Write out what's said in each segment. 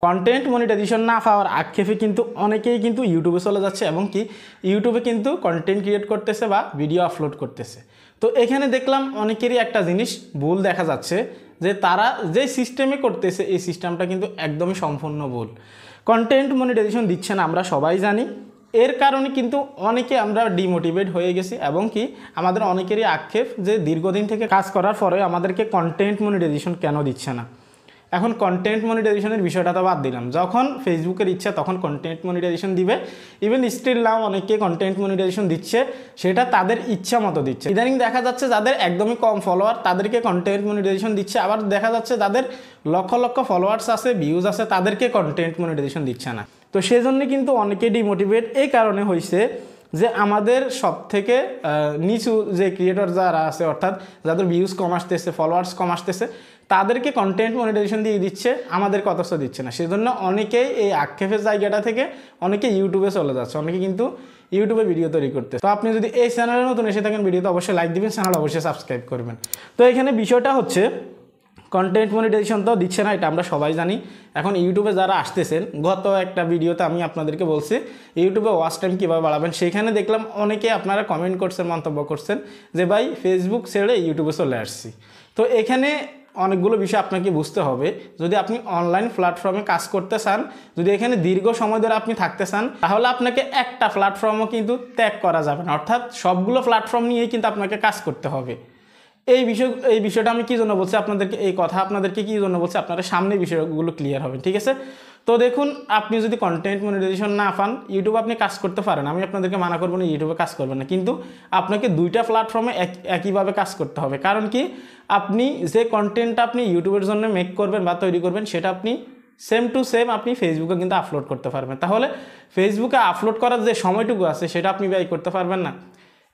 Content monetization না পাওয়ার আক্ষেপে কিন্তু অনেকেই কিন্তু ইউটিউবে চলে যাচ্ছে এবং কি ইউটিউবে কিন্তু কন্টেন্ট ক্রিয়েট করতেছে বা ভিডিও আপলোড করতেছে। তো এখানে দেখলাম অনেকেরই একটা জিনিস ভুল দেখা যাচ্ছে যে তারা যে সিস্টেমে করতেছে এই সিস্টেমটা কিন্তু একদমই সম্পূর্ণ ভুল। কন্টেন্ট মনিটাইজেশন দিচ্ছে না আমরা সবাই জানি, এর কারণে কিন্তু অনেকে আমরা ডিমোটিভেট হয়ে গেছি এবং কি আমাদের অনেকেরই আক্ষেপ যে দীর্ঘদিন থেকে কাজ করার পরে আমাদেরকে কন্টেন্ট মনিটাইজেশন কেন দিচ্ছে না। এখন কন্টেন্ট মনিটাইজেশনের বিষয়টা তো বাদ দিলাম, যখন ফেসবুকের ইচ্ছা তখন কন্টেন্ট মনিটাইজেশন দিবে। ইভেন স্টিল নাও অনেকে কন্টেন্ট মনিটাইজেশন দিচ্ছে, সেটা তাদের ইচ্ছা মতো দিচ্ছে। ইদানিং দেখা যাচ্ছে যাদের একদমই কম ফলোয়ার তাদেরকে কন্টেন্ট মনিটাইজেশন দিচ্ছে, আবার দেখা যাচ্ছে যাদের লক্ষ লক্ষ ফলোয়ার্স আছে, ভিউজ আছে, তাদেরকে কন্টেন্ট মনিটাইজেশন দিচ্ছে না। তো সেজন্য কিন্তু অনেকে ডিমোটিভেট এই কারণে হয়েছে যে আমাদের সব থেকে নিচু যে ক্রিয়েটর যারা আছে, অর্থাৎ যাদের ভিউজ কম আসতেছে, ফলোয়ার্স কম আসতেছে, তাদেরকে কন্টেন্ট মনিটাইজেশন দিয়ে দিচ্ছে, আমাদের অথচ দিচ্ছে না। সেজন্য অনেকেই এই আক্ষেপের জায়গাটা থেকে অনেকে ইউটিউবে চলে যাচ্ছে, অনেকে কিন্তু ইউটিউবে ভিডিও তৈরি করতেছে। তো আপনি যদি এই চ্যানেলে নতুন এসে থাকেন ভিডিওতে অবশ্যই লাইক দিবেন, চ্যানেল অবশ্যই সাবস্ক্রাইব করবেন। তো এখানে বিষয়টা হচ্ছে কন্টেন্ট মনিটাইজেশন তো দিচ্ছে না, এটা আমরা সবাই জানি। এখন ইউটিউবে যারা আসতেছেন, গত একটা ভিডিওতে আমি আপনাদেরকে বলছি ইউটিউবে ওয়াচ টাইম কীভাবে বাড়াবেন, সেখানে দেখলাম অনেকে আপনারা কমেন্ট করছেন, মন্তব্য করছেন যে ভাই ফেসবুক ছেড়ে ইউটিউবে চলে আসছি। তো এখানে অনেকগুলো বিষয় আপনাকে বুঝতে হবে। যদি আপনি অনলাইন প্ল্যাটফর্মে কাজ করতে চান, যদি এখানে দীর্ঘ সময় ধরে আপনি থাকতে চান, তাহলে আপনাকে একটা প্ল্যাটফর্মও কিন্তু ত্যাগ করা যাবে না, অর্থাৎ সবগুলো প্ল্যাটফর্ম নিয়েই কিন্তু আপনাকে কাজ করতে হবে। এই বিষয়টা আমি কী জন্য বলছি আপনাদেরকে, এই কথা আপনাদেরকে কী জন্য বলছি, আপনারা সামনে বিষয়গুলো ক্লিয়ার হবে, ঠিক আছে? তো দেখুন, আপনি যদি কন্টেন্ট মনিটাইজেশন না পান, ইউটিউবে আপনি কাজ করতে পারেন, আমি আপনাদেরকে মানা করবো না ইউটিউবে কাজ করবেন না, কিন্তু আপনাকে দুইটা প্ল্যাটফর্মে একইভাবে কাজ করতে হবে। কারণ কি, আপনি যে কন্টেন্টটা আপনি ইউটিউবের জন্য মেক করবেন বা তৈরি করবেন, সেটা আপনি সেম টু সেম আপনি ফেসবুকে কিন্তু আপলোড করতে পারবেন। তাহলে ফেসবুকে আপলোড করার যে সময়টুকু আছে সেটা আপনি ব্যয় করতে পারবেন না।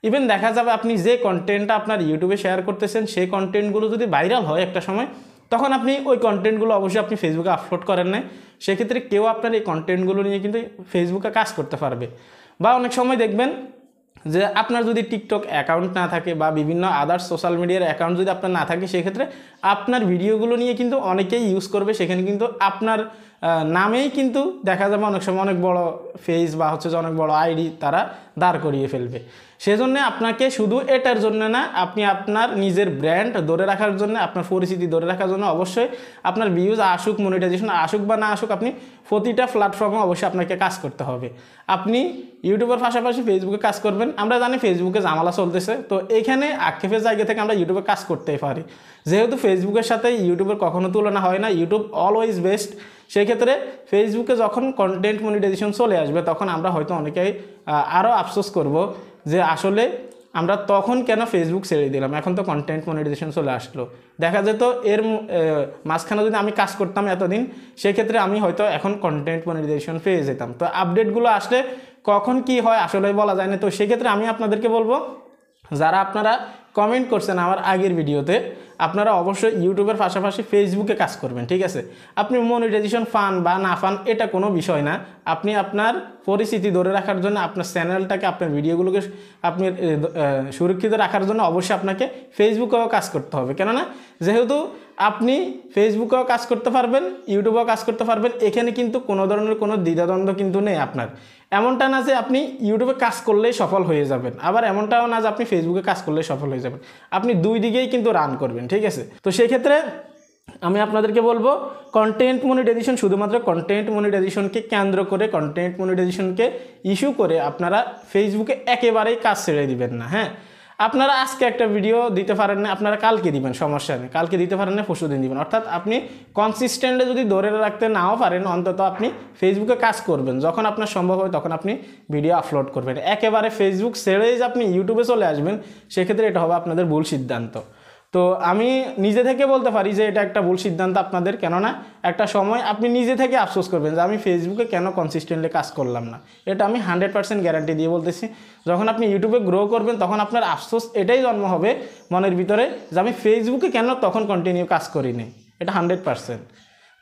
ইভেন দেখা যাবে আপনি যে কন্টেন্টটা আপনার ইউটিউবে শেয়ার করতেছেন, সেই কন্টেন্টগুলো যদি ভাইরাল হয় একটা সময়, তখন আপনি ওই কন্টেন্টগুলো অবশ্যই আপনি ফেসবুকে আপলোড করেন না, সেক্ষেত্রে কেউ আপনার এই কন্টেন্টগুলো নিয়ে কিন্তু ফেসবুকে কাজ করতে পারবে। বা অনেক সময় দেখবেন যে আপনার যদি টিকটক অ্যাকাউন্ট না থাকে বা বিভিন্ন আদার্স সোশ্যাল মিডিয়ার অ্যাকাউন্ট যদি আপনার না থাকে, সেক্ষেত্রে আপনার ভিডিওগুলো নিয়ে কিন্তু অনেকেই ইউজ করবে, সেখানে কিন্তু আপনার নামেই কিন্তু দেখা যাবে অনেক সময় অনেক বড় ফেজ বা হচ্ছে যে অনেক বড় আইডি তারা দাঁড় করিয়ে ফেলবে। সেজন্য আপনাকে শুধু এটার জন্য না, আপনি আপনার নিজের ব্র্যান্ড ধরে রাখার জন্য, আপনার পরিচিতি ধরে রাখার জন্য অবশ্যই আপনার ভিউজ আসুক, মনিটাইজেশন আসুক বা না আসুক, আপনি প্রতিটা প্ল্যাটফর্মে অবশ্যই আপনাকে কাজ করতে হবে। আপনি ইউটিউবের পাশাপাশি ফেসবুকে কাজ করবেন। আমরা জানি ফেসবুকে ঝামেলা চলতেছে, তো এখানে আক্ষেপের জায়গা থেকে আমরা ইউটিউবে কাজ করতেই পারি। যেহেতু ফেসবুকের সাথে ইউটিউবের কখনো তুলনা হয় না, ইউটিউব অলওয়েজ বেস্ট। সেক্ষেত্রে ফেসবুকে যখন কন্টেন্ট মনিটাইজেশন চলে আসবে, তখন আমরা হয়তো অনেকেই আরও আফসোস করব যে আসলে আমরা তখন কেন ফেসবুক ছেড়ে দিলাম, এখন তো কন্টেন্ট মনিটাইজেশন চলে আসলো। দেখা যেত এর মাঝখানে যদি আমি কাজ করতাম এতদিন, সেক্ষেত্রে আমি হয়তো এখন কন্টেন্ট মনিটাইজেশন পেয়ে যেতাম। তো আপডেটগুলো আসলে কখন কি হয় আসলে বলা যায় না। তো সেক্ষেত্রে আমি আপনাদেরকে বলবো, যারা আপনারা কমেন্ট করছেন আমার আগের ভিডিওতে, আপনারা অবশ্যই ইউটিউবের পাশাপাশি ফেসবুকে কাজ করবেন, ঠিক আছে? আপনি মনিটাইজেশন পান বা না পান এটা কোনো বিষয় না, আপনি আপনার পরিচিতি ধরে রাখার জন্য, আপনার চ্যানেলটাকে, আপনার ভিডিওগুলোকে আপনি সুরক্ষিত রাখার জন্য অবশ্যই আপনাকে ফেসবুকেও কাজ করতে হবে। কেননা যেহেতু আপনি ফেসবুকেও কাজ করতে পারবেন, ইউটিউবেও কাজ করতে পারবেন, এখানে কিন্তু কোনো ধরনের কোনো দ্বিধাদ্বন্দ্ব কিন্তু নেই আপনার। এমনটা না যে আপনি ইউটিউবে কাজ করলেই সফল হয়ে যাবেন, আবার এমনটাও না যে আপনি ফেসবুকে কাজ করলেই সফল হয়ে যাবেন। আপনি দুই দিকেই কিন্তু রান করবেন, ঠিক আছে? তো সেক্ষেত্রে আমি আপনাদেরকে বলবো, কন্টেন্ট মনিটাইজেশন শুধুমাত্র কন্টেন্ট মনিটাইজেশনকে কেন্দ্র করে, কন্টেন্ট মনিটাইজেশনকে ইস্যু করে আপনারা ফেসবুকে একেবারেই কাজ ছেড়ে দিবেন না। হ্যাঁ, আপনারা আজকে একটা ভিডিও দিতে পারেন না, আপনারা কালকে দিবেন, সমস্যা নেই, কালকে দিতে পারেন না পরশু দিন দিবেন। অর্থাৎ আপনি কনসিস্টেন্টলি যদি ধরে রাখতে নাও পারেন, অন্তত আপনি ফেসবুকে কাজ করবেন, যখন আপনার সম্ভব হয় তখন আপনি ভিডিও আপলোড করবেন। একেবারে ফেসবুক ছেড়েই যে আপনি ইউটিউবে চলে আসবেন, সেক্ষেত্রে এটা হবে আপনাদের ভুল সিদ্ধান্ত। তো আমি নিজে থেকে বলতে পারি যে এটা একটা ভুল সিদ্ধান্ত আপনাদের, কেননা একটা সময় আপনি নিজে থেকে আফসোস করবেন যে আমি ফেসবুকে কেন কনসিস্টেন্টলি কাজ করলাম না। এটা আমি 100% গ্যারান্টি দিয়ে বলতেছি। যখন আপনি ইউটিউবে গ্রো করবেন, তখন আপনার আফসোস এটাই জন্ম হবে মনের ভিতরে যে আমি ফেসবুকে কেন তখন কন্টিনিউ কাজ করিনি। এটা 100%।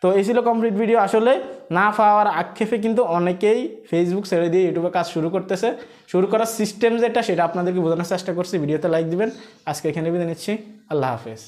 তো এই ছিল কমপ্লিট ভিডিও। আসলে না পাওয়ার আক্ষেপে কিন্তু অনেকেই ফেসবুক ছেড়ে দিয়ে ইউটিউবে কাজ শুরু করতেছে। শুরু করার সিস্টেম যেটা, সেটা আপনাদেরকে বোঝানোর চেষ্টা করছি। ভিডিওতে লাইক দিবেন। আজকে এখানে বিদায় নিচ্ছি। আল্লাহ হাফেজ।